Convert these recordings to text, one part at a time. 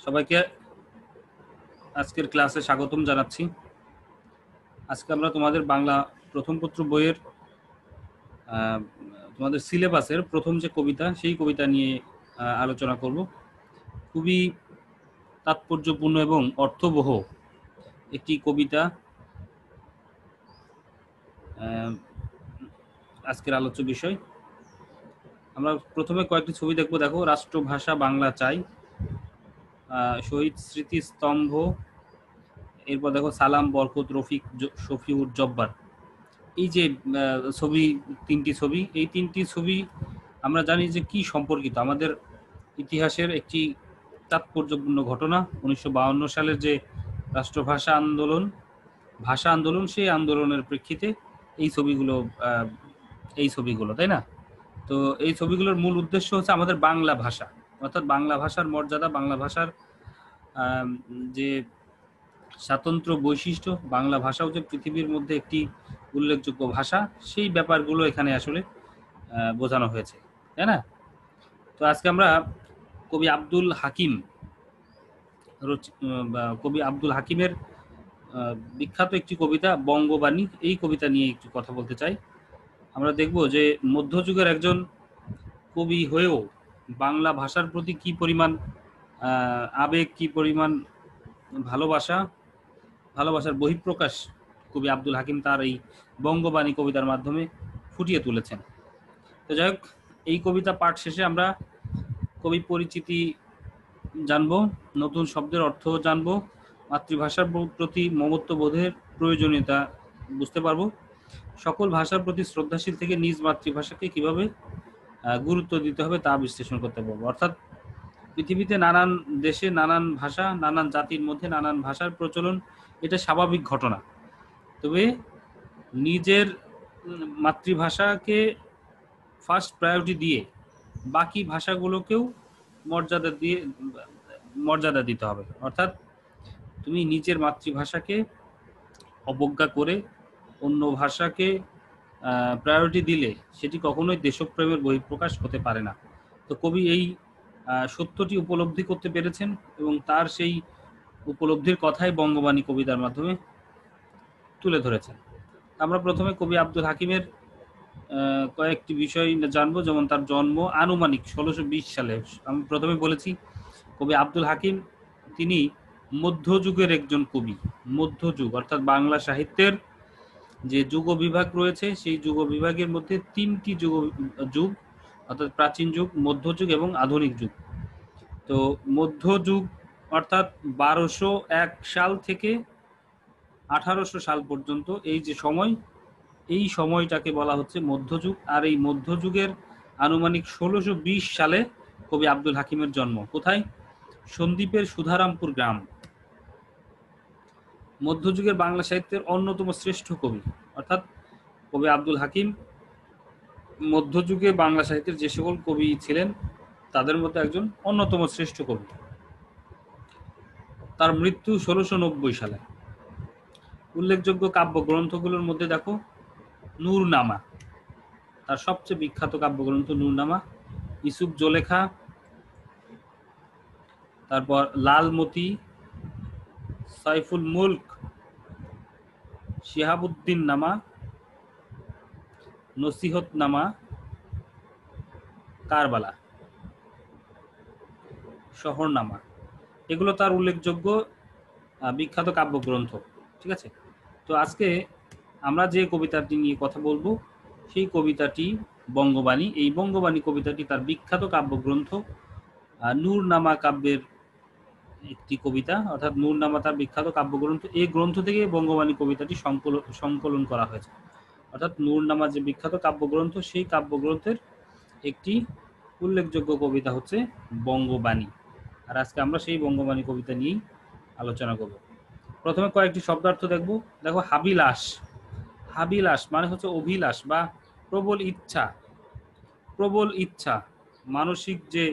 সবাইকে আজকের ক্লাসে স্বাগতম জানাচ্ছি। আজকে আমরা তোমাদের বাংলা প্রথম পত্র বইয়ের তোমাদের সিলেবাসের প্রথম যে কবিতা সেই কবিতা নিয়ে আলোচনা করব। খুবই তাৎপর্যপূর্ণ এবং অর্থবহ একটি কবিতা আজকের আলোচ্য বিষয়। আমরা প্রথমে কয়েকটি ছবি দেখব। দেখো, রাষ্ট্রভাষা বাংলা চাই, শহীদ স্মৃতিস্তম্ভ, এরপর দেখো সালাম, বরকত, রফিক, শফিউর, জব্বার। এই যে ছবি, তিনটি ছবি, এই তিনটি ছবি আমরা জানি যে কি সম্পর্কিত। আমাদের ইতিহাসের একটি তাৎপর্যপূর্ণ ঘটনা 1952 সালের যে রাষ্ট্রভাষা আন্দোলন, ভাষা আন্দোলন, সেই আন্দোলনের প্রেক্ষিতে এই ছবিগুলো, তাই না? তো এই ছবিগুলোর মূল উদ্দেশ্য হচ্ছে আমাদের বাংলা ভাষা, অর্থাৎ বাংলা ভাষার মর্যাদা, বাংলা ভাষার যে স্বাতন্ত্র্য বৈশিষ্ট্য, বাংলা ভাষাও যে পৃথিবীর মধ্যে একটি উল্লেখযোগ্য ভাষা, সেই ব্যাপারগুলো এখানে আসলে বোঝানো হয়েছে, তাই না? তো আজকে আমরা কবি আব্দুল হাকিমের বিখ্যাত একটি কবিতা বঙ্গবাণী, এই কবিতা নিয়ে একটু কথা বলতে চাই। আমরা দেখব যে মধ্যযুগের একজন কবি হয়েও বাংলা ভাষার প্রতি কি পরিমাণ আবেগ, কি পরিমাণ ভালোবাসার বহিঃপ্রকাশ কবি আব্দুল হাকিম তার এই বঙ্গবাণী কবিতার মাধ্যমে ফুটিয়ে তুলেছেন। তো যাই হোক, এই কবিতা পাঠ শেষে আমরা কবি পরিচিতি জানবো, নতুন শব্দের অর্থ জানবো, মাতৃভাষার প্রতি মমত্ববোধের প্রয়োজনীয়তা বুঝতে পারবো, সকল ভাষার প্রতি শ্রদ্ধাশীল থেকে নিজ মাতৃভাষাকে কিভাবে গুরুত্ব দিতে হবে তা বিশ্লেষণ করতে পারবো। অর্থাৎ পৃথিবীতে নানান দেশে নানান ভাষা, নানান জাতির মধ্যে নানান ভাষার প্রচলন, এটা স্বাভাবিক ঘটনা। তবে নিজের মাতৃভাষাকে ফার্স্ট প্রায়োরিটি দিয়ে বাকি ভাষাগুলোকেও মর্যাদা দিতে হবে। অর্থাৎ তুমি নিজের মাতৃভাষাকে অবজ্ঞা করে অন্য ভাষাকে প্রায়োরিটি দিলে সেটি কখনোই দেশপ্রেমের বহিঃপ্রকাশ হতে পারে না। তো কবি এই সত্যটি উপলব্ধি করতে পেরেছেন এবং তার সেই উপলব্ধির কথাই বঙ্গবাণী কবিতার মাধ্যমে তুলে ধরেছেন। আমরা প্রথমে কবি আব্দুল হাকিমের কয়েকটি বিষয় জানবো, যেমন তার জন্ম আনুমানিক 1620 সালে। আমি প্রথমে বলেছি কবি আব্দুল হাকিম তিনি মধ্যযুগের একজন কবি। মধ্যযুগ অর্থাৎ বাংলা সাহিত্যের যে যুগ বিভাগ রয়েছে, সেই যুগ বিভাগের মধ্যে তিনটি যুগ অর্থাৎ প্রাচীন যুগ, মধ্যযুগ এবং আধুনিক যুগ। তো মধ্যযুগ অর্থাৎ 1201 সাল থেকে 1800 সাল পর্যন্ত এই যে সময়, এই সময়টাকে বলা হচ্ছে মধ্যযুগ। আর এই মধ্যযুগের আনুমানিক 1620 সালে কবি আব্দুল হাকিমের জন্ম। কোথায়? সন্দ্বীপের সুধারামপুর গ্রাম। মধ্যযুগের বাংলা সাহিত্যের অন্যতম শ্রেষ্ঠ কবি, অর্থাৎ কবি আব্দুল হাকিম মধ্যযুগে বাংলা সাহিত্যের যে সকল কবি ছিলেন তাদের মধ্যে একজন অন্যতম শ্রেষ্ঠ কবি। তার মৃত্যু 1690 সালে। উল্লেখযোগ্য কাব্যগ্রন্থগুলোর মধ্যে দেখো নূরনামা, তার সবচেয়ে বিখ্যাত কাব্যগ্রন্থ নূরনামা, ইউসুফ জোলেখা, তারপর লালমতি, সাইফুল মুলক, শিহাবুদ্দিন নামা, নসিহত নামা, কারবালা, শহরনামা, এগুলো তার উল্লেখযোগ্য বিখ্যাত কাব্যগ্রন্থ। ঠিক আছে, তো আজকে আমরা যে কবিতাটি নিয়ে কথা বলবো সেই কবিতাটি বঙ্গবাণী। এই বঙ্গবাণী কবিতাটি তার বিখ্যাত কাব্যগ্রন্থ নূরনামা কাব্যের একটি কবিতা, অর্থাৎ নূরনামা তার বিখ্যাত কাব্যগ্রন্থ। এই গ্রন্থ থেকে বঙ্গবাণী কবিতাটি সংকলন করা হয়েছে। অর্থাৎ নূরনামা যে বিখ্যাত কাব্যগ্রন্থ, সেই কাব্যগ্রন্থের একটি উল্লেখযোগ্য কবিতা হচ্ছে বঙ্গবাণী। আর আজকে আমরা সেই বঙ্গবাণী কবিতা নিয়েই আলোচনা করব। প্রথমে কয়েকটি শব্দার্থ দেখব। দেখো, হাবিলাস। হাবিলাস মানে হচ্ছে অভিলাষ বা প্রবল ইচ্ছা। প্রবল ইচ্ছা, মানসিক যে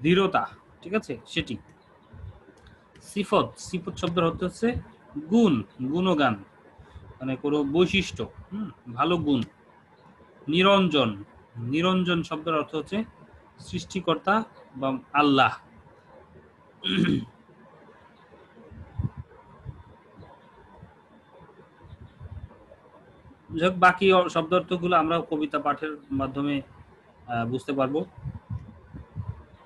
দৃঢ়তা, ঠিক আছে, সেটি। সিফত, সিফত শব্দের অর্থ হচ্ছে গুণ, গুণগান, মানে কোনো বৈশিষ্ট্য, ভালো গুণ। নিরঞ্জন, নিরঞ্জন শব্দের অর্থ হচ্ছে সৃষ্টিকর্তা বা আল্লাহ। যাক, বাকি শব্দার্থগুলো আমরা কবিতা পাঠের মাধ্যমে বুঝতে পারবো।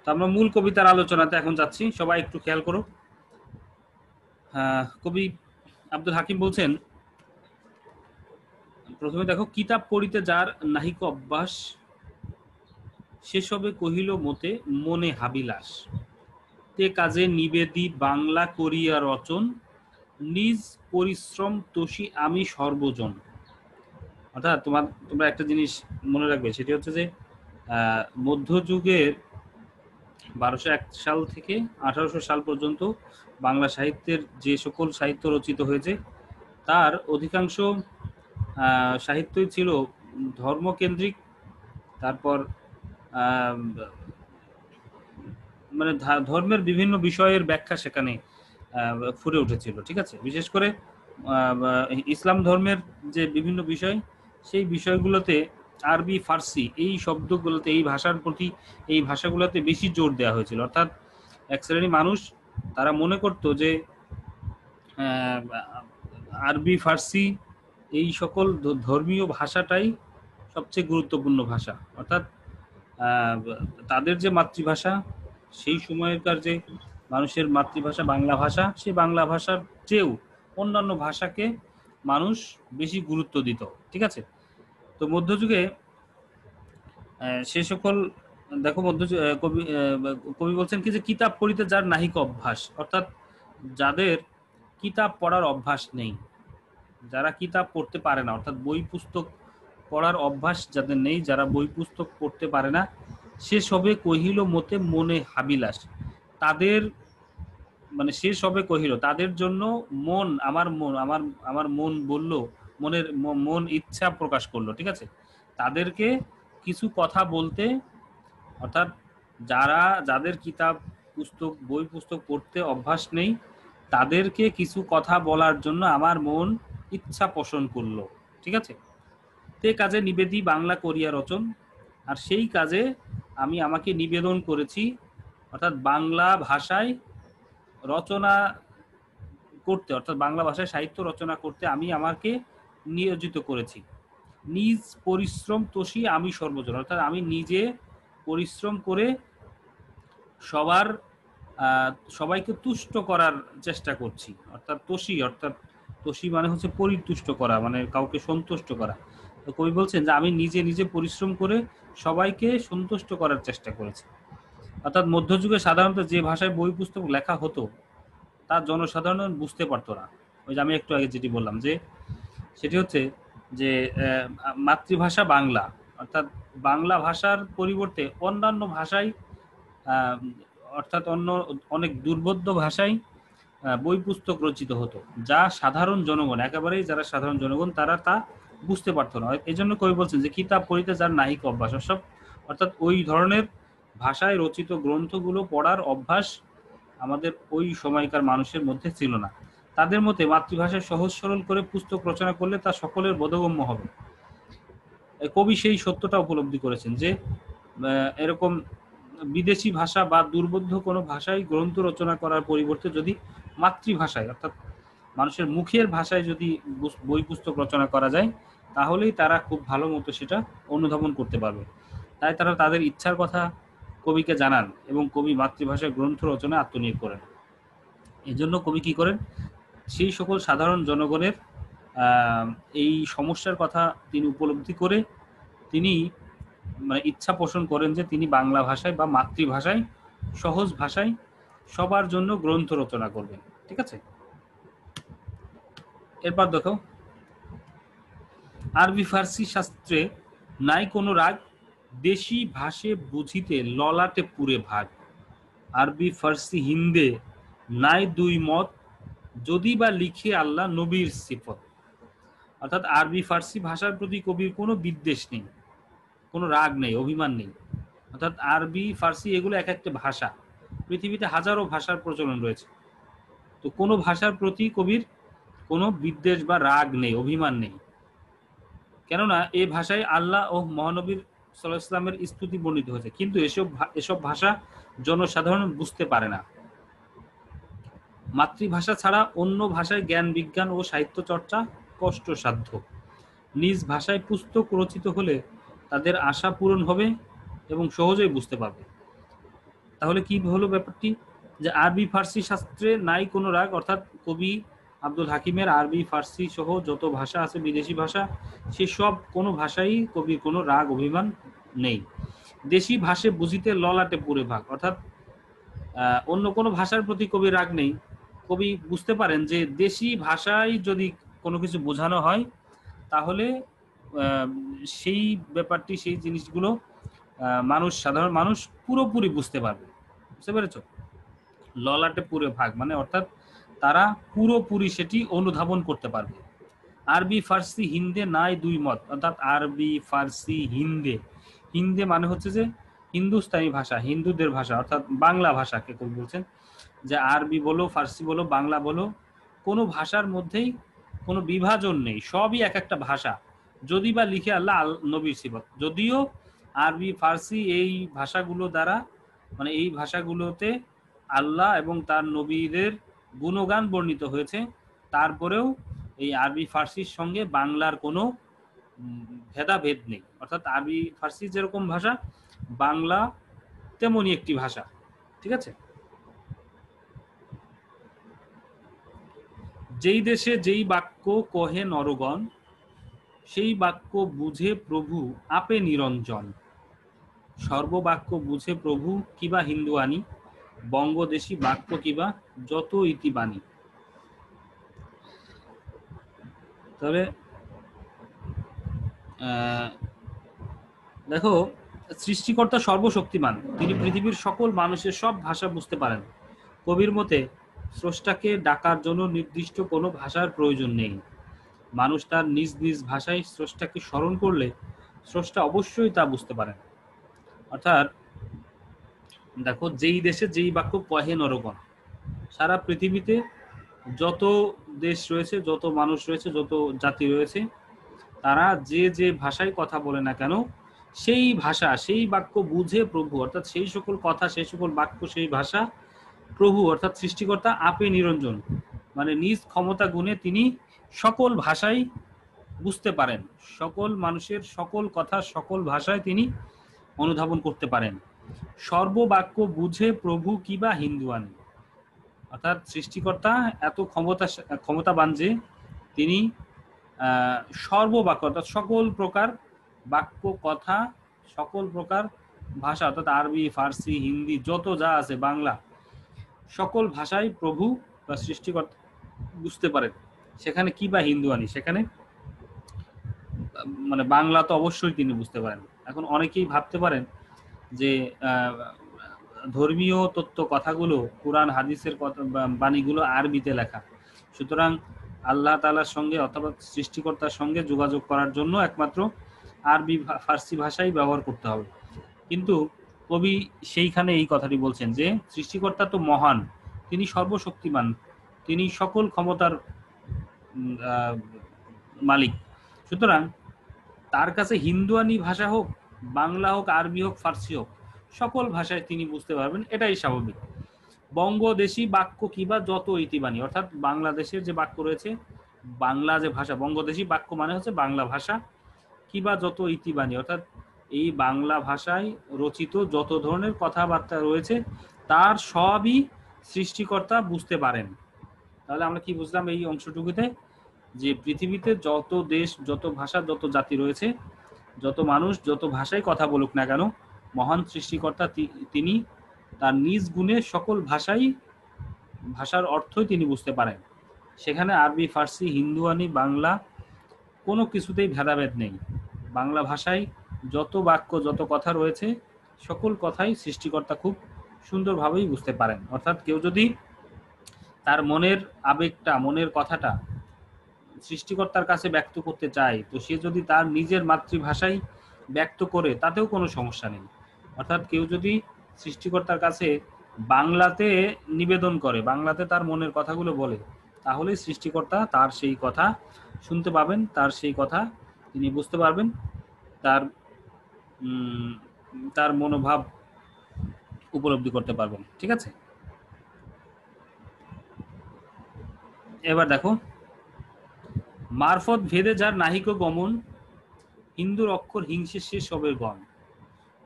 তো আমরা মূল কবিতার আলোচনাতে এখন যাচ্ছি, সবাই একটু খেয়াল করো। কবি আব্দুল হাকিম বলছেন, প্রথমে দেখো, কিতাব পড়িতে যার নাহিক অভ্যাস, সেসবে কহিল মতে মনে হাবিলাস, তে কাজে নিবেদি বাংলা করিয়া রচন, নিজ পরিশ্রম তোষি আমি সর্বজন। অর্থাৎ তোমরা একটা জিনিস মনে রাখবে, সেটি হচ্ছে যে মধ্যযুগের 1201 সাল থেকে 1800 সাল পর্যন্ত বাংলা সাহিত্যের যে সকল সাহিত্য রচিত হয়েছে তার অধিকাংশ সাহিত্যই ছিল ধর্মকেন্দ্রিক। তারপর মানে ধর্মের বিভিন্ন বিষয়ের ব্যাখ্যা সেখানে ফুটে উঠেছিল, ঠিক আছে। বিশেষ করে ইসলাম ধর্মের যে বিভিন্ন বিষয়, সেই বিষয়গুলোতে আরবি ফার্সি এই শব্দগুলোতে, এই ভাষার প্রতি, এই ভাষাগুলোতে বেশি জোর দেওয়া হয়েছিল। অর্থাৎ এক শ্রেণী মানুষ তারা মনে করতো যে আরবি ফার্সি এই সকল ধর্মীয় ভাষাটাই সবচেয়ে গুরুত্বপূর্ণ ভাষা। অর্থাৎ তাদের যে মাতৃভাষা, সেই সময়কার যে মানুষের মাতৃভাষা বাংলা ভাষা, সেই বাংলা ভাষার চেয়েও অন্যান্য ভাষাকে মানুষ বেশি গুরুত্ব দিত, ঠিক আছে। তো মধ্যযুগে সে সকল, দেখো কবি বলছেন কি যে কিতাব পড়িতে যার নাহিক অভ্যাস, অর্থাৎ যাদের কিতাব পড়ার অভ্যাস নেই, যারা কিতাব পড়তে পারে না, অর্থাৎ বই পুস্তক পড়ার অভ্যাস যাদের নেই, যারা বই পুস্তক পড়তে পারে না, সে সবে কহিল মতে মনে হাবিলাস, তাদের মানে সে সবে কহিল, তাদের জন্য মন, আমার মন বলল, মন ইচ্ছা প্রকাশ করলো, ঠিক আছে। তাদেরকে কিছু কথা বলতে, অর্থাৎ যাদের কিতাব পুস্তক বই পুস্তক পড়তে অভ্যাস নেই, তাদেরকে কিছু কথা বলার জন্য আমার মন ইচ্ছা পোষণ করলো, ঠিক আছে। তে কাজে নিবেদি বাংলা করিয়া রচন, আর সেই কাজে আমি আমাকে নিবেদন করেছি, অর্থাৎ বাংলা ভাষায় রচনা করতে, অর্থাৎ বাংলা ভাষায় সাহিত্য রচনা করতে আমি আমাকে নিয়োজিত করেছি। নিজ পরিশ্রম তোষি আমি সর্বজন, অর্থাৎ আমি নিজে পরিশ্রম করে সবাইকে তুষ্ট করার চেষ্টা করছি। অর্থাৎ তোষি মানে হচ্ছে পরিতুষ্ট করা, মানে কাউকে সন্তুষ্ট করা। তো কবি বলছেন যে আমি নিজে নিজে পরিশ্রম করে সবাইকে সন্তুষ্ট করার চেষ্টা করেছি। অর্থাৎ মধ্যযুগে সাধারণত যে ভাষায় বই পুস্তক লেখা হতো তা জনসাধারণ বুঝতে পারতো না। ওই যে আমি একটু আগে যেটি বললাম, যে সেটি হচ্ছে যে মাতৃভাষা বাংলা, অর্থাৎ বাংলা ভাষার পরিবর্তে অন্যান্য ভাষায়, অর্থাৎ অনেক দুর্বোধ্য ভাষায় বই পুস্তক রচিত হতো, যা সাধারণ জনগণ, একেবারেই যারা সাধারণ জনগণ, তারা তা বুঝতে পারতো না। এই জন্য কবি বলছেন যে কিতাব পড়িতে যার নাহিক অভ্যাস, অর্থাৎ ওই ধরনের ভাষায় রচিত গ্রন্থগুলো পড়ার অভ্যাস আমাদের ওই সময়কার মানুষের মধ্যে ছিল না। তাদের মতে মাতৃভাষায় সহজ সরল করে পুস্তক রচনা করলে তা সকলের বোধগম্য হবে। কবি সেই সত্যটা উপলব্ধি করেছেন যে এরকম বিদেশি ভাষা বা দুর্বোধ্য কোনো ভাষায় গ্রন্থ রচনা করার পরিবর্তে যদি মাতৃভাষায়, অর্থাৎ মানুষের মুখের ভাষায় যদি বই পুস্তক রচনা করা যায়, তাহলেই তারা খুব ভালো মতো সেটা অনুধাবন করতে পারবে। তাই তারা তাদের ইচ্ছার কথা কবিকে জানান এবং কবি মাতৃভাষায় গ্রন্থ রচনায় আত্মনিয়োগ করেন। এই জন্য কবি কি করেন, সেই সকল সাধারণ জনগণের এই সমস্যার কথা তিনি উপলব্ধি করে তিনি মানে ইচ্ছা পোষণ করেন যে তিনি বাংলা ভাষায় বা মাতৃভাষায়, সহজ ভাষায় সবার জন্য গ্রন্থ রচনা করবেন, ঠিক আছে। এরপর দেখো, আরবি ফার্সি শাস্ত্রে নাই কোনো রাগ, দেশি ভাষে বুঝিতে ললাটে পুরে ভাগ, আরবি ফার্সি হিন্দে নাই দুই মত, যদি বা লিখে আল্লাহ নবীর সিফত। অর্থাৎ আরবি ফার্সি ভাষার প্রতি কবির কোনো বিদ্বেষ নেই, কোনো রাগ নেই, অভিমান নেই। অর্থাৎ আরবি ফার্সি এগুলো এক একটা ভাষা, পৃথিবীতে হাজারো ভাষার প্রচলন রয়েছে। তো কোনো ভাষার প্রতি কবির কোনো বিদ্বেষ বা রাগ নেই, অভিমান নেই। কেননা এই ভাষায় আল্লাহ ও মহানবীর সাল্লাল্লাহু আলাইহি ওয়াসাল্লামের স্তুতি বর্ণিত হয়েছে, কিন্তু এসব ভাষা জনসাধারণ বুঝতে পারে না। মাতৃভাষা ছাড়া অন্য ভাষায় জ্ঞান বিজ্ঞান ও সাহিত্য চর্চা কষ্টসাধ্য। নিজ ভাষায় পুস্তক রচিত হলে তাদের আশা পূরণ হবে এবং সহজেই বুঝতে পারবে। তাহলে কি হলো ব্যাপারটি, যে আরবি ফার্সি শাস্ত্রে নাই কোনো রাগ, অর্থাৎ কবি আব্দুল হাকিমের আরবি ফার্সি সহ যত ভাষা আছে বিদেশি ভাষা, সেসব কোনো ভাষাই কবির কোনো রাগ অভিমান নেই। দেশি ভাষে বুঝিতে ললাটে পুরে ভাগ, অর্থাৎ অন্য কোনো ভাষার প্রতি কবির রাগ নেই। কবি বুঝতে পারেন যে দেশি ভাষায় যদি কোনো কিছু বোঝানো হয় তাহলে সেই ব্যাপারটি, সেই জিনিসগুলো মানুষ, সাধারণ মানুষ পুরোপুরি বুঝতে পারবে। বুঝতে পেরেছ? ললাটে পুরে ভাগ মানে অর্থাৎ তারা পুরোপুরি সেটি অনুধাবন করতে পারবে। আরবি ফার্সি হিন্দে নাই দুই মত, অর্থাৎ আরবি ফার্সি হিন্দে, হিন্দে মানে হচ্ছে যে হিন্দুস্তানি ভাষা, হিন্দুদের ভাষা, অর্থাৎ বাংলা ভাষাকে কবি বলছেন যে আরবি বলো, ফার্সি বলো, বাংলা বলো, কোনো ভাষার মধ্যেই কোনো বিভাজন নেই, সবই এক একটা ভাষা। যদি বা লিখে আল্লাহ নবীর সিফত, যদিও আরবি ফার্সি এই ভাষাগুলো দ্বারা, মানে এই ভাষাগুলোতে আল্লাহ এবং তার নবীদের গুণগান বর্ণিত হয়েছে, তারপরেও এই আরবি ফার্সির সঙ্গে বাংলার কোনো ভেদাভেদ নেই। অর্থাৎ আরবি ফার্সি যেরকম ভাষা, বাংলা তেমনই একটি ভাষা। ঠিক আছে? যেই দেশে যেই বাক্য কহে নরগণ, সেই বাক্য বুঝে প্রভু আপে নিরঞ্জন। সর্ববাক্য বুঝে প্রভু কিবা হিন্দুয়ানি, বঙ্গদেশী বাক্য কিবা যত ইতিবাণী। তাহলে দেখো, সৃষ্টিকর্তা সর্বশক্তিমান, তিনি পৃথিবীর সকল মানুষের সব ভাষা বুঝতে পারেন। কবির মতে স্রষ্টাকে ডাকার জন্য নির্দিষ্ট কোনো ভাষার প্রয়োজন নেই। মানুষ তার নিজ নিজ ভাষায় স্রষ্টাকে স্মরণ করলে স্রষ্টা অবশ্যই তা বুঝতে পারেন। অর্থাৎ দেখো, যেই দেশে যেই বাক্য কহে নরগণ, সারা পৃথিবীতে যত দেশ রয়েছে, যত মানুষ রয়েছে, যত জাতি রয়েছে, তারা যে যে ভাষায় কথা বলে না কেন, সেই ভাষা, সেই বাক্য বুঝে প্রভু, অর্থাৎ সেই সকল কথা, সেই সকল বাক্য, সেই ভাষা প্রভু অর্থাৎ সৃষ্টিকর্তা আপে নিরঞ্জন, মানে নিজ ক্ষমতা গুণে তিনি সকল ভাষাই বুঝতে পারেন, সকল মানুষের সকল কথা, সকল ভাষায় তিনি অনুধাবন করতে পারেন। সর্ববাক্য বুঝে প্রভু কিবা হিন্দুয়ান, অর্থাৎ সৃষ্টিকর্তা এত ক্ষমতাবান যে তিনি সর্ববাক্য অর্থাৎ সকল প্রকার বাক্য, কথা, সকল প্রকার ভাষা অর্থাৎ আরবি, ফার্সি, হিন্দি, যত যা আছে, বাংলা, সকল ভাষায় প্রভু বা সৃষ্টিকর্তা বুঝতে পারেন। সেখানে কি বা হিন্দুয়ানি, সেখানে মানে বাংলা তো অবশ্যই তিনি বুঝতে পারেন। এখন অনেকেই ভাবতে পারেন যে ধর্মীয় তত্ত্ব কথাগুলো, কোরআন হাদিসের কথা বাণীগুলো আরবিতে লেখা, সুতরাং আল্লাহ তাআলার সঙ্গে অথবা সৃষ্টিকর্তার সঙ্গে যোগাযোগ করার জন্য একমাত্র আরবি ফার্সি ভাষাই ব্যবহার করতে হবে। কিন্তু কবি সেইখানে এই কথাটি বলছেন যে সৃষ্টিকর্তা তো মহান, তিনি সর্বশক্তিমান, তিনি সকল ক্ষমতার মালিক, সুতরাং তার কাছে হিন্দুয়ানি ভাষা হোক, বাংলা হোক, আরবি হোক, ফার্সি হোক, সকল ভাষায় তিনি বুঝতে পারবেন, এটাই স্বাভাবিক। বঙ্গদেশী বাক্য কিবা যত ইতিবাণী, অর্থাৎ বাংলাদেশের যে বাক্য রয়েছে, বাংলা যে ভাষা, বঙ্গদেশী বাক্য মানে হচ্ছে বাংলা ভাষা, কিবা যত ইতিবাণী অর্থাৎ এই বাংলা ভাষায় রচিত যত ধরনের কথাবার্তা রয়েছে তার সবই সৃষ্টিকর্তা বুঝতে পারেন। তাহলে আমরা কি বুঝলাম এই অংশটুকুতে, যে পৃথিবীতে যত দেশ, যত ভাষা, যত জাতি রয়েছে, যত মানুষ, যত ভাষায় কথা বলুক না কেন, মহান সৃষ্টিকর্তা তিনি তার নিজ গুণে সকল ভাষার অর্থই তিনি বুঝতে পারেন। সেখানে আরবি, ফার্সি, হিন্দুয়ানি, বাংলা কোনো কিছুতেই ভেদাভেদ নেই। বাংলা ভাষায় যত বাক্য, যত কথা রয়েছে, সকল কথাই সৃষ্টিকর্তা খুব সুন্দরভাবেই বুঝতে পারেন। অর্থাৎ কেউ যদি তার মনের আবেগটা, মনের কথাটা সৃষ্টিকর্তার কাছে ব্যক্ত করতে চায়, তো সে যদি তার নিজের মাতৃভাষায় ব্যক্ত করে তাতেও কোনো সমস্যা নেই। অর্থাৎ কেউ যদি সৃষ্টিকর্তার কাছে বাংলাতে নিবেদন করে, বাংলাতে তার মনের কথাগুলো বলে, তাহলে সৃষ্টিকর্তা তার সেই কথা শুনতে পাবেন, তার সেই কথা তিনি বুঝতে পারবেন, তার মনোভাব উপলব্ধি করতে পারবেন। ঠিক আছে? এবার দেখো, মারফত ভেদে যার নাহিক গমন, হিন্দুর অক্ষর হিংসে সে সবের গণ।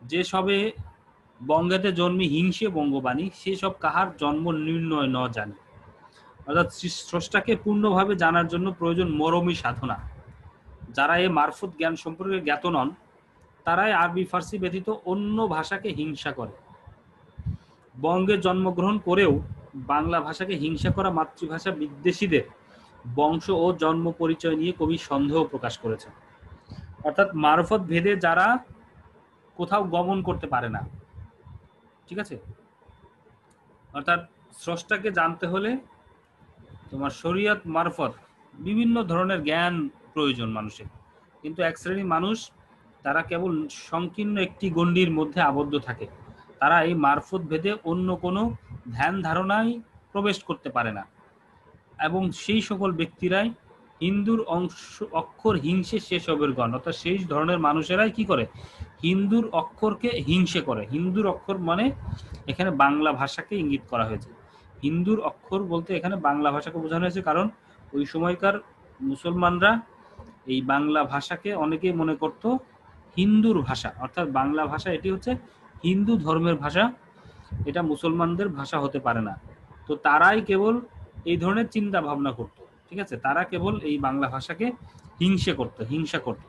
যে সবে বঙ্গেতে জন্মি হিংসে বঙ্গবাণী, সে সব কাহার জন্ম নির্ণয় ন জানি। অর্থাৎ স্রষ্টাকে পূর্ণভাবে জানার জন্য প্রয়োজন মরমী সাধনা। যারা এ মারফত জ্ঞান সম্পর্কে জ্ঞাত নন, তারাই আরবি ফার্সি ব্যতীত অন্য ভাষাকে হিংসা করে। বঙ্গে জন্মগ্রহণ করেও বাংলা ভাষাকে হিংসা করা মাতৃভাষা বিদ্বেষীদের বংশ ও জন্ম পরিচয় নিয়ে কবি সন্দেহ প্রকাশ করেছেন। অর্থাৎ মারফত ভেদে যারা কোথাও গমন করতে পারে না, ঠিক আছে, অর্থাৎ স্রষ্টাকে জানতে হলে তোমার শরীয়ত মারফত বিভিন্ন ধরনের জ্ঞান প্রয়োজন মানুষের, কিন্তু এক শ্রেণীর মানুষ তারা কেবল সংকীর্ণ একটি গণ্ডির মধ্যে আবদ্ধ থাকে। তারা এই মারফত ভেদে অন্য কোনো ধ্যান ধারণায় প্রবেশ করতে পারে না, এবং সেই সকল ব্যক্তিরাই হিন্দুর অক্ষর হিংসে সেসবের গণ। অর্থাৎ সেই ধরনের মানুষেরাই কি করে, হিন্দুর অক্ষরকে হিংসে করে। হিন্দুর অক্ষর মানে এখানে বাংলা ভাষাকে ইঙ্গিত করা হয়েছে। হিন্দুর অক্ষর বলতে এখানে বাংলা ভাষাকে বোঝানো হয়েছে, কারণ ওই সময়কার মুসলমানরা এই বাংলা ভাষাকে অনেকেই মনে করত হিন্দুর ভাষা, অর্থাৎ বাংলা ভাষা এটি হচ্ছে হিন্দু ধর্মের ভাষা, এটা মুসলমানদের ভাষা হতে পারে না। তো তারাই কেবল এই ধরনের চিন্তা ভাবনা করত, ঠিক আছে, তারা কেবল এই বাংলা ভাষাকে হিংসা করত।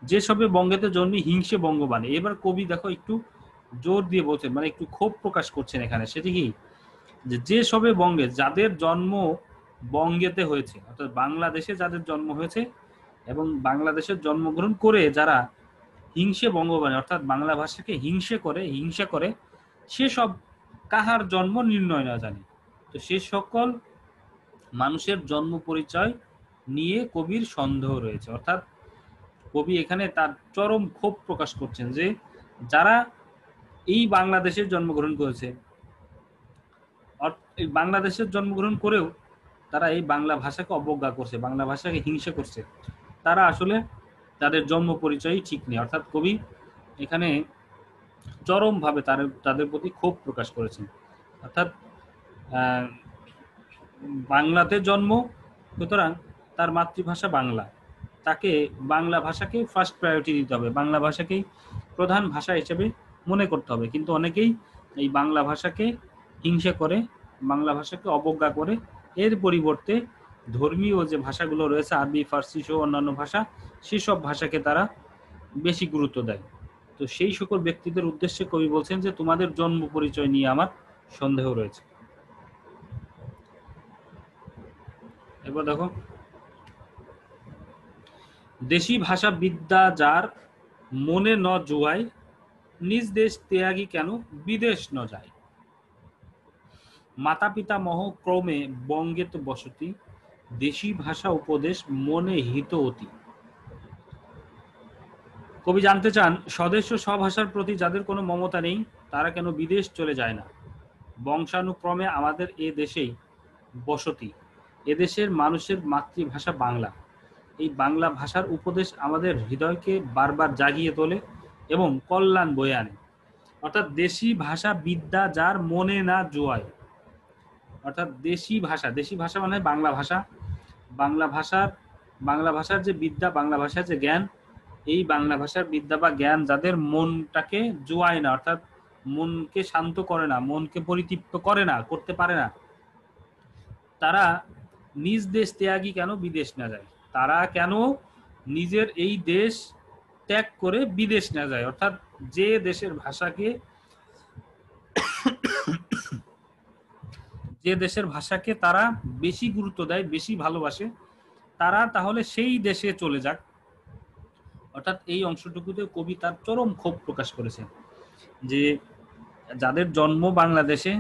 যে সবে বঙ্গেতে জন্মি হিংসে বঙ্গবাণী। এবার কবি দেখো একটু জোর দিয়ে বলছেন, মানে একটু ক্ষোভ প্রকাশ করছেন এখানে। সেটি কি, যে সবে বঙ্গে, যাদের জন্ম বঙ্গেতে হয়েছে, অর্থাৎ বাংলাদেশে যাদের জন্ম হয়েছে এবং বাংলাদেশের জন্মগ্রহণ করে যারা হিংসে বঙ্গবাণী অর্থাৎ বাংলা ভাষাকে হিংসা করে সে সব কাহার জন্ম নির্ণয় না জানি। তো সে সকল মানুষের জন্ম পরিচয় নিয়ে কবির সন্দেহ রয়েছে। অর্থাৎ কবি এখানে তার চরম ক্ষোভ প্রকাশ করছেন যে যারা এই বাংলাদেশের জন্মগ্রহণ করেছে, বাংলাদেশের জন্মগ্রহণ করেও তারা এই বাংলা ভাষাকে অবজ্ঞা করছে, বাংলা ভাষাকে হিংসা করছে, তারা আসলে তাদের জন্ম পরিচয়ই ঠিক নেই। অর্থাৎ কবি এখানে চরমভাবে তাদের প্রতি ক্ষোভ প্রকাশ করেছেন। অর্থাৎ বাংলাতে জন্ম, সুতরাং তার মাতৃভাষা বাংলা, তাকে বাংলা ভাষাকে ফার্স্ট প্রায়োরিটি দিতে হবে, বাংলা ভাষাকেই প্রধান ভাষা হিসেবে মনে করতে হবে। কিন্তু অনেকেই এই বাংলা ভাষাকে হিংসা করে, বাংলা ভাষাকে অবজ্ঞা করে, এর পরিবর্তে ধর্মীয় যে ভাষাগুলো রয়েছে আরবি ফার্সি সহ অন্যান্য ভাষা, সেসব ভাষাকে তারা বেশি গুরুত্ব দেয়। তো সেই সকল ব্যক্তিদের উদ্দেশ্যে কবি বলছেন যে তোমাদের জন্ম পরিচয় নিয়ে আমার সন্দেহ রয়েছে। এবার দেখো, দেশি ভাষা বিদ্যা যার মনে ন জুয়ায়, নিজ দেশ ত্যাগী কেন বিদেশ ন যায়। মাতা পিতা মহ ক্রমে বঙ্গেত বসতি, দেশি ভাষা উপদেশ মনে হিত অতি। কবি জানতে চান স্বদেশ ও স্বভাষার প্রতি যাদের কোনো মমতা নেই তারা কেন বিদেশ চলে যায় না। বংশানুক্রমে আমাদের এ দেশেই বসতি, এদেশের মানুষের মাতৃভাষা বাংলা। এই বাংলা ভাষার উপদেশ আমাদের হৃদয়কে বারবার জাগিয়ে তোলে এবং কল্যাণ বয়ে আনে। অর্থাৎ দেশি ভাষা বিদ্যা যার মনে না জোয়ায়, অর্থাৎ দেশি ভাষা মানে বাংলা ভাষা, বাংলা ভাষার যে বিদ্যা, বাংলা ভাষার যে জ্ঞান, এই বাংলা ভাষার বিদ্যা বা জ্ঞান যাদের মনটাকে জোয়ায় না, অর্থাৎ মনকে শান্ত করে না, মনকে পরিতৃপ্ত করে না, করতে পারে না, তারা নিজ দেশ ত্যাগী কেন বিদেশ না যায়। তারা কেন নিজের এই দেশ ত্যাগ করে বিদেশ না যায়। অর্থাৎ যে দেশের ভাষাকে তারা বেশি গুরুত্ব দেয়, বেশি ভালোবাসে, তারা তাহলে সেই দেশে চলে যাক। অর্থাৎ এই অংশটুকুতে কবি তার চরম ক্ষোভ প্রকাশ করেছেন যে যাদের জন্ম বাংলাদেশে,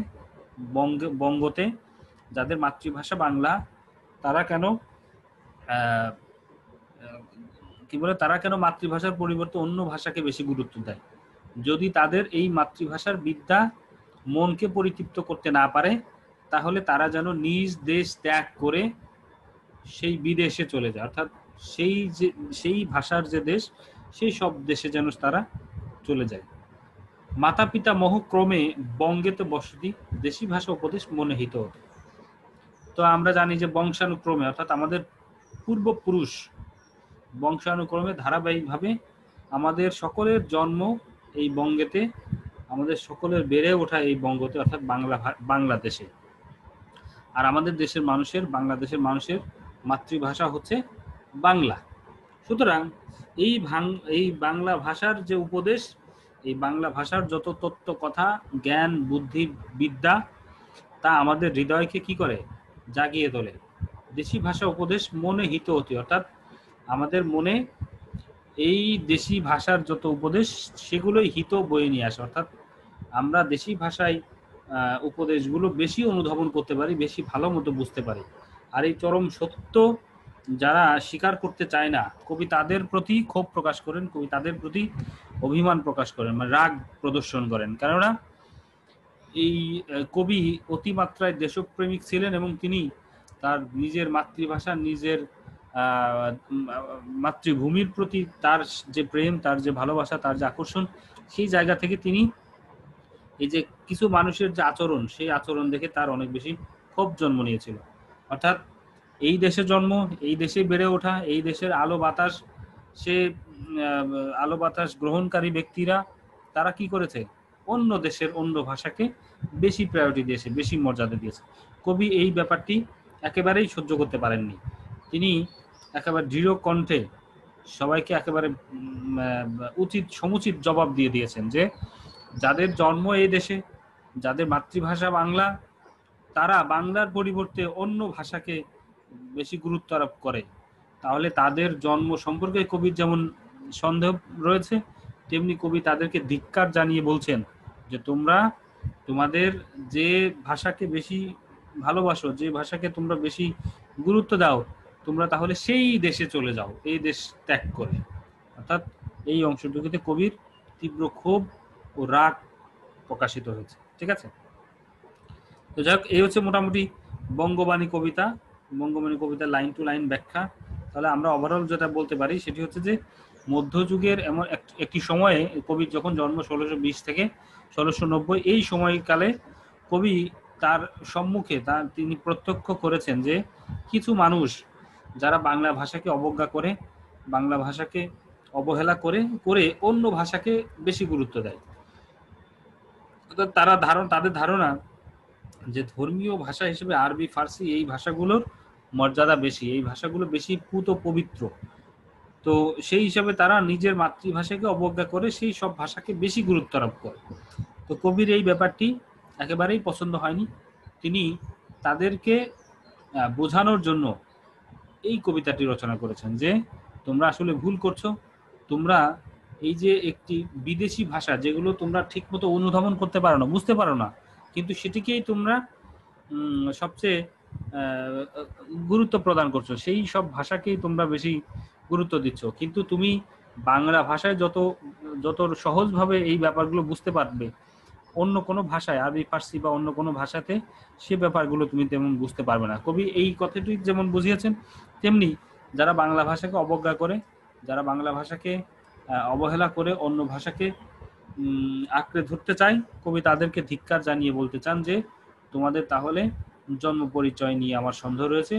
বঙ্গতে, যাদের মাতৃভাষা বাংলা, তারা কেন তারা কেন মাতৃভাষার পরিবর্তে অন্য ভাষাকে বেশি গুরুত্ব দেয়। যদি তাদের এই মাতৃভাষার বিদ্যা মনকে পরিতৃপ্ত করতে না পারে, তাহলে তারা যেন নিজ দেশ ত্যাগ করে সেই বিদেশে চলে যায়। অর্থাৎ সেই ভাষার যে দেশ, সেই সব দেশে যেন তারা চলে যায়। মাতা পিতা মহ ক্রমে বঙ্গেতে বসতি, দেশি ভাষা উপদেশ মনে হিত হতো। তো আমরা জানি যে বংশানুক্রমে, অর্থাৎ আমাদের পূর্বপুরুষ বংশানুক্রমে ধারাবাহিকভাবে আমাদের সকলের জন্ম এই বঙ্গেতে, আমাদের সকলের বেড়ে ওঠা এই বঙ্গতে, অর্থাৎ বাংলাদেশে। আর আমাদের দেশের মানুষের, বাংলাদেশের মানুষের মাতৃভাষা হচ্ছে বাংলা। সুতরাং এই বাংলা ভাষার যে উপদেশ, এই বাংলা ভাষার যত তত্ত্ব কথা, জ্ঞান, বুদ্ধি, বিদ্যা, তা আমাদের হৃদয়কে কি করে? জাগিয়ে তোলে। দেশি ভাষা উপদেশ মনে হিত অতি, অর্থাৎ আমাদের মনে এই দেশি ভাষার যত উপদেশ সেগুলোই হিত বয়ে নিয়ে আসে, অর্থাৎ আমরা দেশি ভাষায় উপদেশগুলো বেশি অনুধাবন করতে পারি, বেশি ভালো মতো বুঝতে পারি। আর এই চরম সত্য যারা স্বীকার করতে চায় না, কবি তাদের প্রতি ক্ষোভ প্রকাশ করেন, কবি তাদের প্রতি অভিমান প্রকাশ করেন, মানে রাগ প্রদর্শন করেন। কেননা এই কবি অতিমাত্রায় দেশপ্রেমিক ছিলেন এবং তিনি তার নিজের মাতৃভাষা, নিজের মাতৃভূমির প্রতি তার যে প্রেম, তার যে ভালোবাসা, তার যে আকর্ষণ, সেই জায়গা থেকে তিনি এই যে কিছু মানুষের যে আচরণ, সেই আচরণ দেখে তার অনেক বেশি ক্ষোভ জন্ম নিয়েছিল। অর্থাৎ এই দেশে জন্ম, এই দেশে বেড়ে ওঠা, এই দেশের আলো বাতাস, সে আলো বাতাস গ্রহণকারী ব্যক্তিরা তারা কি করেছে? অন্য দেশের অন্য ভাষাকে বেশি প্রায়োরিটি দিয়েছে, বেশি মর্যাদা দিয়েছে। কবি এই ব্যাপারটি একেবারেই সহ্য করতে পারেননি। তিনি একেবারে দৃঢ় কণ্ঠে সবাইকে একেবারে সমুচিত জবাব দিয়ে দিয়েছেন যে যাদের জন্ম এই দেশে, যাদের মাতৃভাষা বাংলা, তারা বাংলার পরিবর্তে অন্য ভাষাকে বেশি গুরুত্ব আরোপ করে, তাহলে তাদের জন্ম সম্পর্কে কবির যেমন সন্দেহ রয়েছে, তেমনি কবি তাদেরকে ধিক্কার জানিয়ে বলছেন যে তোমরা তোমাদের যে ভাষাকে বেশি ভালোবাসো, যে ভাষাকে তোমরা বেশি গুরুত্ব দাও, তোমরা তাহলে সেই দেশে চলে যাও, এই দেশ ত্যাগ করে। অর্থাৎ এই অংশটুকুতে কবির তীব্র ক্ষোভ ও রাগ প্রকাশিত হয়েছে। ঠিক আছে, তো যাই হোক, এই হচ্ছে মোটামুটি বঙ্গবাণী কবিতা, বঙ্গবাণী কবিতার লাইন টু লাইন ব্যাখ্যা। তাহলে আমরা ওভারঅল যেটা বলতে পারি সেটি হচ্ছে যে মধ্যযুগের এমন একটি সময়ে, কবির যখন জন্ম 1620 থেকে 1690, এই সময়কালে কবি তার সম্মুখে তিনি প্রত্যক্ষ করেছেন যে কিছু মানুষ যারা বাংলা ভাষাকে অবজ্ঞা করে, বাংলা ভাষাকে অবহেলা করে অন্য ভাষাকে বেশি গুরুত্ব দেয়। তাদের ধারণা যে ধর্মীয় ভাষা হিসেবে আরবি, ফার্সি এই ভাষাগুলোর মর্যাদা বেশি, এই ভাষাগুলো বেশি পুত পবিত্র। তো সেই হিসাবে তারা নিজের মাতৃভাষাকে অবজ্ঞা করে সেই সব ভাষাকে বেশি গুরুত্ব আরোপ করে। তো কবির এই ব্যাপারটি একেবারেই পছন্দ হয়নি। তিনি তাদেরকে বোঝানোর জন্য এই কবিতাটি রচনা করেছেন যে তোমরা আসলে ভুল করছো, তোমরা এই যে একটি বিদেশি ভাষা যেগুলো তোমরা ঠিকমতো অনুধাবন করতে পারো না, বুঝতে পারো না, কিন্তু সেটিকেই তোমরা সবচেয়ে গুরুত্ব প্রদান করছো, সেই সব ভাষাকেই তোমরা বেশি গুরুত্ব দিচ্ছ। কিন্তু তুমি বাংলা ভাষায় যত সহজভাবে এই ব্যাপারগুলো বুঝতে পারবে, অন্য কোনো ভাষায়, আরবি, ফার্সি বা অন্য কোনো ভাষাতে সে ব্যাপারগুলো তুমি তেমন বুঝতে পারবে না। কবি এই কথাটি যেমন বুঝিয়েছেন, তেমনি যারা বাংলা ভাষাকে অবজ্ঞা করে, যারা বাংলা ভাষাকে অবহেলা করে অন্য ভাষাকে আঁকড়ে ধরতে চায়, কবি তাদেরকে ধিক্কার জানিয়ে বলতে চান যে তোমাদের তাহলে জন্ম পরিচয় নিয়ে আমার সন্দেহ রয়েছে।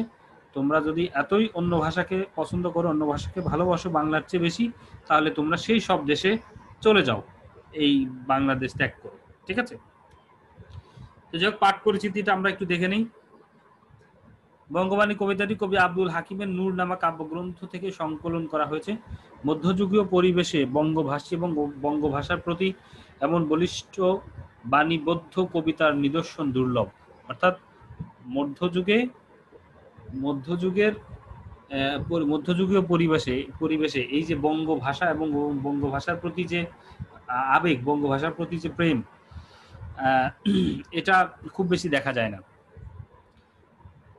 তোমরা যদি এতই অন্য ভাষাকে পছন্দ করো, অন্য ভাষাকে ভালোবাসো বাংলার চেয়ে বেশি, তাহলে তোমরা সেই সব দেশে চলে যাও, এই বাংলাদেশ ত্যাগ করো। ঠিক আছে, তো যাই হোক, পাঠ পরিচিতিটা আমরা একটু দেখে নিই। বঙ্গবাণী কবিতাটি কবি আব্দুল হাকিমের নূর নামা কাব্যগ্রন্থ থেকে সংকলন করা হয়েছে। মধ্যযুগীয় পরিবেশে বঙ্গভাষী এবং বঙ্গভাষার প্রতি এমন বলিষ্ঠ বাণীবদ্ধ কবিতার নিদর্শন দুর্লভ। অর্থাৎ মধ্যযুগীয় পরিবেশে এই যে বঙ্গভাষা এবং বঙ্গভাষার প্রতি যে আবেগ, বঙ্গভাষার প্রতি যে প্রেম, এটা খুব বেশি দেখা যায় না।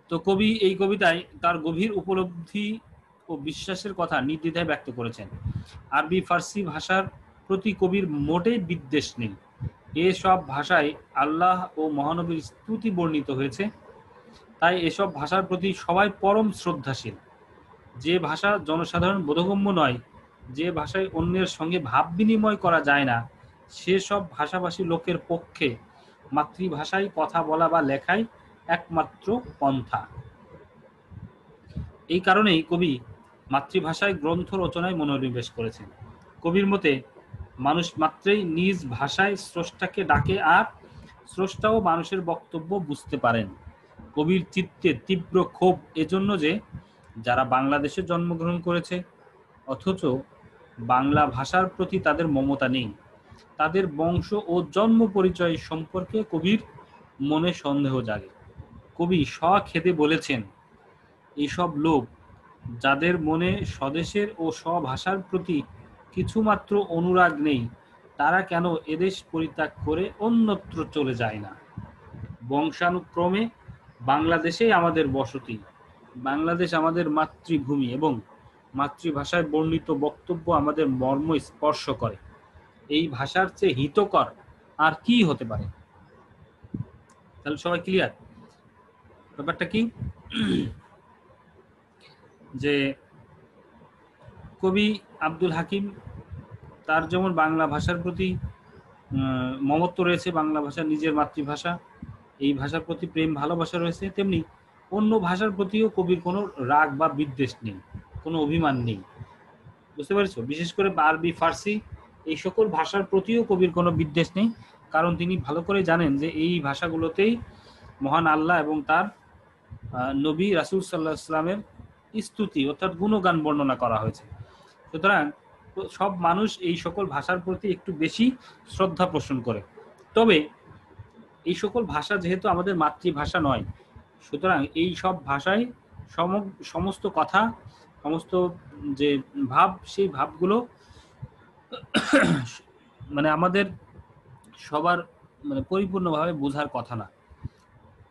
তো কবি এই কবিতায় তার গভীর উপলব্ধি ও বিশ্বাসের কথা নির্দ্বিধায় ব্যক্ত করেছেন। আরবি, ফার্সি ভাষার প্রতি কবির মোটেই বিদ্বেষ নেই। এসব ভাষায় আল্লাহ ও মহানবীর স্তুতি বর্ণিত হয়েছে, তাই এসব ভাষার প্রতি সবাই পরম শ্রদ্ধাশীল। যে ভাষা জনসাধারণ বোধগম্য নয়, যে ভাষায় অন্যের সঙ্গে ভাব বিনিময় করা যায় না, সেসব ভাষাভাষী লোকের পক্ষে মাতৃভাষায় কথা বলা বা লেখাই একমাত্র পন্থা। এই কারণেই কবি মাতৃভাষায় গ্রন্থ রচনায় মনোনিবেশ করেছেন। কবির মতে মানুষ মাত্রই নিজ ভাষায় স্রষ্টাকে ডাকে, আর স্রষ্টাও মানুষের বক্তব্য বুঝতে পারেন। কবির চিত্তে তীব্র ক্ষোভ এজন্য যে যারা বাংলাদেশে জন্মগ্রহণ করেছে অথচ বাংলা ভাষার প্রতি তাদের মমতা নেই, তাদের বংশ ও জন্ম পরিচয় সম্পর্কে কবির মনে সন্দেহ জাগে। কবি স্বখেদে বলেছেন, এইসব লোক যাদের মনে স্বদেশের ও স্বভাষার প্রতি কিছুমাত্র অনুরাগ নেই, তারা কেন এদেশ পরিত্যাগ করে অন্যত্র চলে যায় না? বংশানুক্রমে বাংলাদেশেই আমাদের বসতি, বাংলাদেশ আমাদের মাতৃভূমি এবং মাতৃভাষায় বর্ণিত বক্তব্য আমাদের মর্ম স্পর্শ করে। এই ভাষার চেয়ে হিতকর আর কি হতে পারে? তাহলে সবাই ক্লিয়ার ব্যাপারটা কি? যে কবি আব্দুল হাকিম, তার যেমন বাংলা ভাষার প্রতি মমত্ব রয়েছে, বাংলা ভাষা নিজের মাতৃভাষা, এই ভাষার প্রতি প্রেম ভালোবাসা রয়েছে, তেমনি অন্য ভাষার প্রতিও কবির কোনো রাগ বা বিদ্বেষ নেই, কোনো অভিমান নেই। বুঝতে পেরেছো? বিশেষ করে আরবি, ফার্সি এই সকল ভাষার প্রতিও কবির কোনো বিদ্বেষ নেই, কারণ তিনি ভালো করে জানেন যে এই ভাষাগুলোতেই মহান আল্লাহ এবং তার নবী রাসূল সাল্লাল্লাহু আলাইহি ওয়াসাল্লামের স্তুতি অর্থাৎ গুণগান বর্ণনা করা হয়েছে। সুতরাং সব মানুষ এই সকল ভাষার প্রতি একটু বেশি শ্রদ্ধা পোষণ করে। তবে এই সকল ভাষা যেহেতু আমাদের মাতৃভাষা নয়, সুতরাং এই সব ভাষায় সমস্ত কথা, সমস্ত যে ভাব, সেই ভাবগুলো মানে আমাদের সবার মানে পরিপূর্ণভাবে বোঝার কথা না।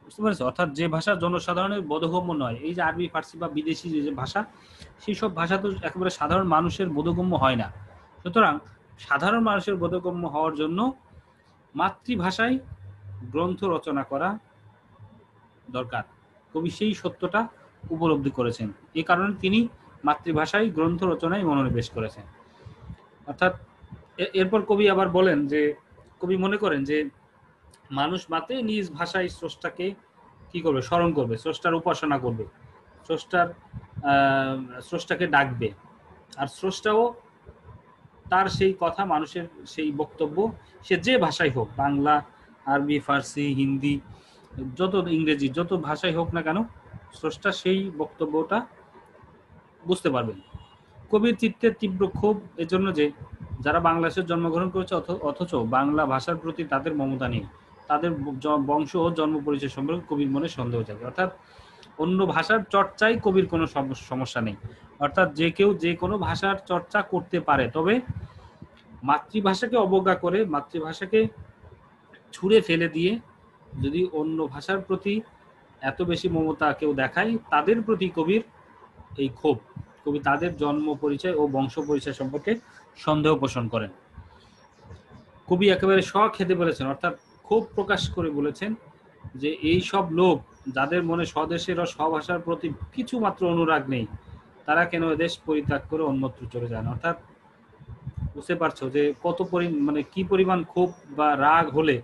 বুঝতে পেরেছো? অর্থাৎ যে ভাষা জনসাধারণের বোধগম্য নয়, এই যে আরবি, ফার্সি বা বিদেশি যে ভাষা, সেই সব ভাষা তো একেবারে সাধারণ মানুষের বোধগম্য হয় না। সুতরাং সাধারণ মানুষের বোধগম্য হওয়ার জন্য মাতৃভাষায় গ্রন্থ রচনা করা দরকার। কবি সেই সত্যটা উপলব্ধি করেছেন, এ কারণে তিনি মাতৃভাষায় গ্রন্থ রচনায় মনোনিবেশ করেছেন। অর্থাৎ এরপর কবি আবার বলেন যে কবি মনে করেন যে মানুষ মাত্রই নিজ ভাষায় স্রষ্টাকে কি করবে? স্মরণ করবে, স্রষ্টার উপাসনা করবে, স্রষ্টাকে ডাকবে, আর স্রষ্টাও তার সেই কথা, মানুষের সেই বক্তব্য, সে যে ভাষায় হোক, বাংলা, আরবি, ফার্সি, হিন্দি, যত ইংরেজি, যত ভাষায় হোক না কেন, স্রষ্টা সেই বক্তব্যটা বুঝতে পারবেন। কবির চিত্তের তীব্র ক্ষোভ এজন্য যে যারা বাংলাদেশে জন্মগ্রহণ করেছে অথচ বাংলা ভাষার প্রতি তাদের মমতা নেই, তাদের বংশ ও জন্ম পরিচয় সম্পর্কে কবির মনে সন্দেহ জাগে। অর্থাৎ অন্য ভাষার চর্চায় কবির কোনো সমস্যা নেই। অর্থাৎ যে কেউ যে কোনো ভাষার চর্চা করতে পারে, তবে মাতৃভাষাকে অবজ্ঞা করে, মাতৃভাষাকে ছুঁড়ে ফেলে দিয়ে যদি অন্য ভাষার প্রতি এত বেশি মমতা কেউ দেখায়, তাদের প্রতি কবির এই ক্ষোভ। কবি তাদের জন্ম পরিচয় ও বংশ পরিচয় সম্পর্কে সন্দেহ পোষণ করেন। কবি একেবারে স্বখেদে বলেছেন, অর্থাৎ ক্ষোভ প্রকাশ করে বলেছেন যে এই সব লোক যাদের মনে স্বদেশের ও স্বভাষার প্রতি কিছু মাত্র অনুরাগ নেই, তারা কেন দেশ পরিত্যাগ করে অন্যত্র চলে যায় না। অর্থাৎ বুঝতে পারছো যে কত মানে কি পরিমাণ ক্ষোভ বা রাগ হলে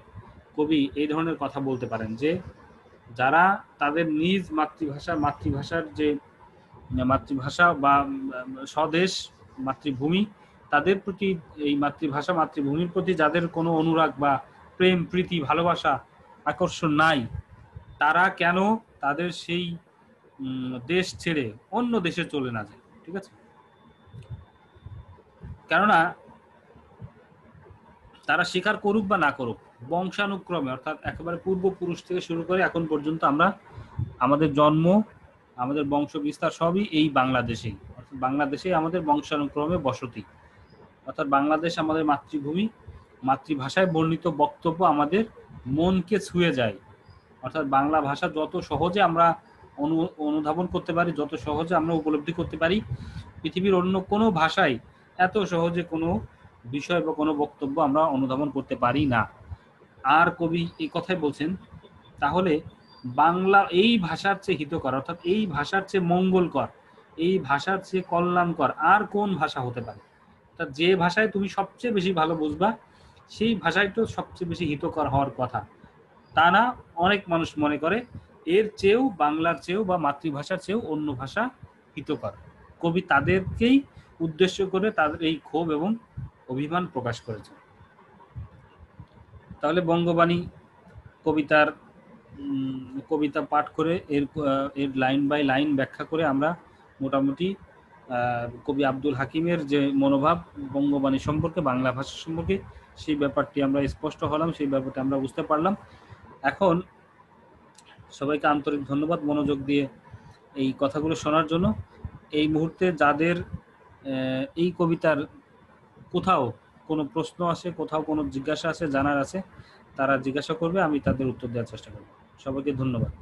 কবি এই ধরনের কথা বলতে পারেন, যে যারা তাদের নিজ মাতৃভাষার যে মাতৃভাষা বা স্বদেশ, মাতৃভূমি, তাদের প্রতি, এই মাতৃভাষা মাতৃভূমির প্রতি যাদের কোনো অনুরাগ বা প্রেম, প্রীতি, ভালোবাসা, আকর্ষণ নাই, তারা কেন তাদের সেই দেশ ছেড়ে অন্য দেশে চলে না যায়? ঠিক আছে? কেননা তারা স্বীকার করুক বা না করুক, বংশানুক্রমে অর্থাৎ একেবারে পূর্বপুরুষ থেকে শুরু করে এখন পর্যন্ত আমরা, আমাদের জন্ম, আমাদের বংশ বিস্তার সবই এই বাংলাদেশেই। অর্থাৎ বাংলাদেশেই আমাদের বংশানুক্রমে বসতি। অর্থাৎ বাংলাদেশ আমাদের মাতৃভূমি, মাতৃভাষায় বর্ণিত বক্তব্য আমাদের মনকে ছুঁয়ে যায়। অর্থাৎ বাংলা ভাষা যত সহজে আমরা অনুধাবন করতে পারি, যত সহজে আমরা উপলব্ধি করতে পারি, পৃথিবীর অন্য কোনো ভাষায় এত সহজে কোনো বিষয় বা কোনো বক্তব্য আমরা অনুধাবন করতে পারি না। আর কবি এই কথাই বলছেন, তাহলে বাংলা এই ভাষার চেয়ে হিতকর, অর্থাৎ এই ভাষার চেয়ে মঙ্গলকর, এই ভাষার চেয়ে কল্যাণকর আর কোন ভাষা হতে পারে? অর্থাৎ যে ভাষায় তুমি সবচেয়ে বেশি ভালো বুঝবা, সেই ভাষায় তো সবচেয়ে বেশি হিতকর হওয়ার কথা, তা না? অনেক মানুষ মনে করে এর চেয়েও, বাংলার চেয়েও বা মাতৃভাষার চেয়েও অন্য ভাষা হিতকর। কবি তাদেরকেই উদ্দেশ্য করে তাদের এই ক্ষোভ এবং অভিমান প্রকাশ করেছেন। তাহলে বঙ্গবাণী কবিতার কবিতা পাঠ করে এর লাইন বাই লাইন ব্যাখ্যা করে আমরা মোটামুটি কবি আব্দুল হাকিমের যে মনোভাব বঙ্গবাণী সম্পর্কে, বাংলা ভাষা সম্পর্কে, সেই ব্যাপারটি আমরা স্পষ্ট হলাম, সেই ব্যাপারটি আমরা বুঝতে পারলাম। এখন সবাইকে আন্তরিক ধন্যবাদ মনোযোগ দিয়ে এই কথাগুলো শোনার জন্য। এই মুহূর্তে যাদের এই কবিতার কোথাও কোনো প্রশ্ন আছে, কোথাও কোনো জিজ্ঞাসা আছে, জানার আছে, তারা জিজ্ঞাসা করবে, আমি তাদের উত্তর দেওয়ার চেষ্টা করব। সবাইকে ধন্যবাদ।